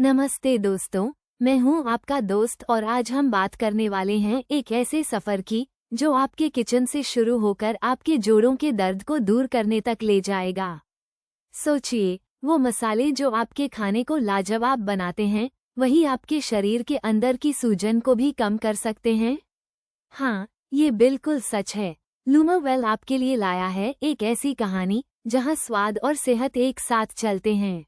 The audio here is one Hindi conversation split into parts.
नमस्ते दोस्तों, मैं हूं आपका दोस्त और आज हम बात करने वाले हैं एक ऐसे सफ़र की जो आपके किचन से शुरू होकर आपके जोड़ों के दर्द को दूर करने तक ले जाएगा। सोचिए, वो मसाले जो आपके खाने को लाजवाब बनाते हैं, वही आपके शरीर के अंदर की सूजन को भी कम कर सकते हैं। हाँ, ये बिल्कुल सच है। लूमावेल आपके लिए लाया है एक ऐसी कहानी जहाँ स्वाद और सेहत एक साथ चलते हैं।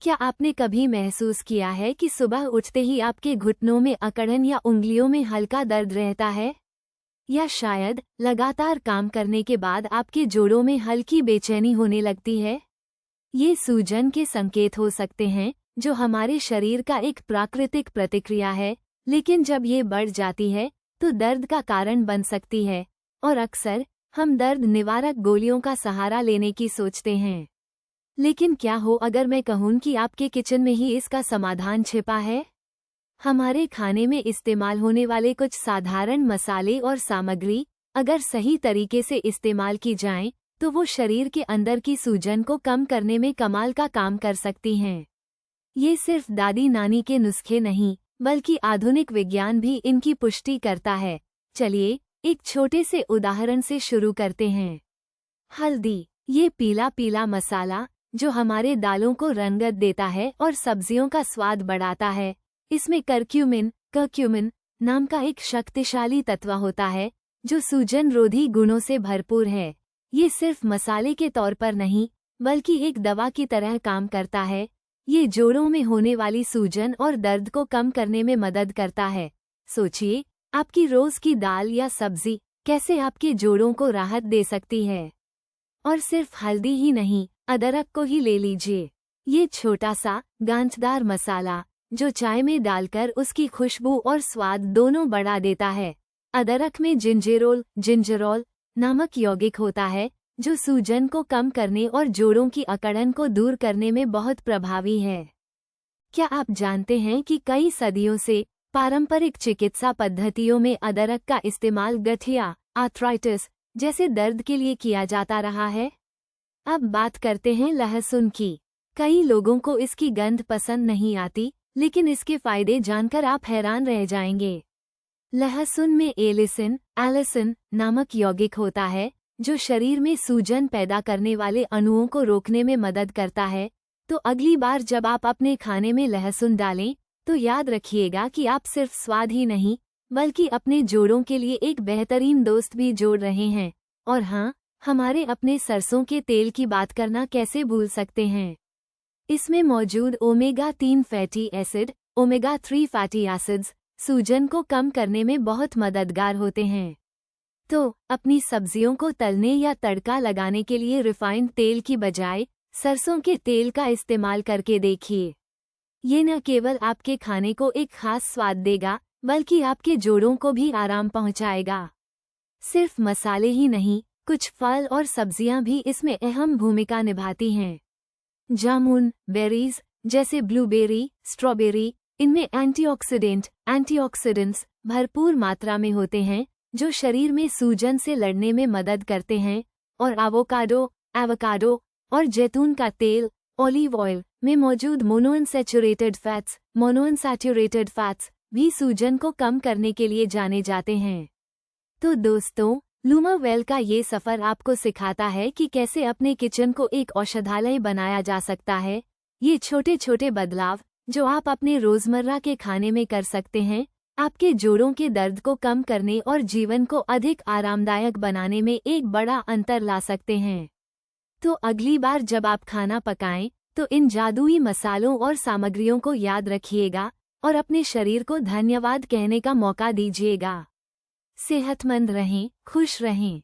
क्या आपने कभी महसूस किया है कि सुबह उठते ही आपके घुटनों में अकड़न या उंगलियों में हल्का दर्द रहता है? या शायद लगातार काम करने के बाद आपके जोड़ों में हल्की बेचैनी होने लगती है? ये सूजन के संकेत हो सकते हैं, जो हमारे शरीर का एक प्राकृतिक प्रतिक्रिया है, लेकिन जब ये बढ़ जाती है, तो दर्द का कारण बन सकती है, और अक्सर हम दर्द निवारक गोलियों का सहारा लेने की सोचते हैं। लेकिन क्या हो अगर मैं कहूँ कि आपके किचन में ही इसका समाधान छिपा है? हमारे खाने में इस्तेमाल होने वाले कुछ साधारण मसाले और सामग्री अगर सही तरीके से इस्तेमाल की जाएं, तो वो शरीर के अंदर की सूजन को कम करने में कमाल का काम कर सकती हैं। ये सिर्फ दादी नानी के नुस्खे नहीं, बल्कि आधुनिक विज्ञान भी इनकी पुष्टि करता है। चलिए, एक छोटे से उदाहरण से शुरू करते हैं। हल्दी, ये पीला पीला मसाला जो हमारे दालों को रंगत देता है और सब्जियों का स्वाद बढ़ाता है। इसमें करक्यूमिन नाम का एक शक्तिशाली तत्व होता है, जो सूजन रोधी गुणों से भरपूर है। ये सिर्फ मसाले के तौर पर नहीं, बल्कि एक दवा की तरह काम करता है। ये जोड़ों में होने वाली सूजन और दर्द को कम करने में मदद करता है। सोचिए, आपकी रोज की दाल या सब्जी कैसे आपके जोड़ों को राहत दे सकती है। और सिर्फ हल्दी ही नहीं, अदरक को ही ले लीजिए। ये छोटा सा गांठदार मसाला जो चाय में डालकर उसकी खुशबू और स्वाद दोनों बढ़ा देता है। अदरक में जिंजरोल नामक यौगिक होता है, जो सूजन को कम करने और जोड़ों की अकड़न को दूर करने में बहुत प्रभावी है। क्या आप जानते हैं कि कई सदियों से पारंपरिक चिकित्सा पद्धतियों में अदरक का इस्तेमाल गठिया, आर्थराइटिस जैसे दर्द के लिए किया जाता रहा है? अब बात करते हैं लहसुन की। कई लोगों को इसकी गंध पसंद नहीं आती, लेकिन इसके फायदे जानकर आप हैरान रह जाएंगे। लहसुन में एलिसिन नामक यौगिक होता है, जो शरीर में सूजन पैदा करने वाले अणुओं को रोकने में मदद करता है। तो अगली बार जब आप अपने खाने में लहसुन डालें, तो याद रखिएगा कि आप सिर्फ स्वाद ही नहीं, बल्कि अपने जोड़ों के लिए एक बेहतरीन दोस्त भी जोड़ रहे हैं। और हाँ, हमारे अपने सरसों के तेल की बात करना कैसे भूल सकते हैं। इसमें मौजूद omega-3 fatty acid, omega-3 fatty acids सूजन को कम करने में बहुत मददगार होते हैं। तो अपनी सब्जियों को तलने या तड़का लगाने के लिए रिफाइंड तेल की बजाय सरसों के तेल का इस्तेमाल करके देखिए। ये न केवल आपके खाने को एक खास स्वाद देगा, बल्कि आपके जोड़ों को भी आराम पहुंचाएगा। सिर्फ मसाले ही नहीं, कुछ फल और सब्जियां भी इसमें अहम भूमिका निभाती हैं। जामुन, बेरीज जैसे ब्लूबेरी, स्ट्रॉबेरी, इनमें एंटीऑक्सीडेंट्स भरपूर मात्रा में होते हैं, जो शरीर में सूजन से लड़ने में मदद करते हैं। और एवोकाडो और जैतून का तेल, ऑलिव ऑयल में मौजूद मोनोअनसैचुरेटेड फैट्स भी सूजन को कम करने के लिए जाने जाते हैं। तो दोस्तों, लूमावेल का ये सफ़र आपको सिखाता है कि कैसे अपने किचन को एक औषधालय बनाया जा सकता है। ये छोटे छोटे बदलाव जो आप अपने रोज़मर्रा के खाने में कर सकते हैं, आपके जोड़ों के दर्द को कम करने और जीवन को अधिक आरामदायक बनाने में एक बड़ा अंतर ला सकते हैं। तो अगली बार जब आप खाना पकाएं, तो इन जादुई मसालों और सामग्रियों को याद रखिएगा और अपने शरीर को धन्यवाद कहने का मौका दीजिएगा। सेहतमंद रहें, खुश रहें।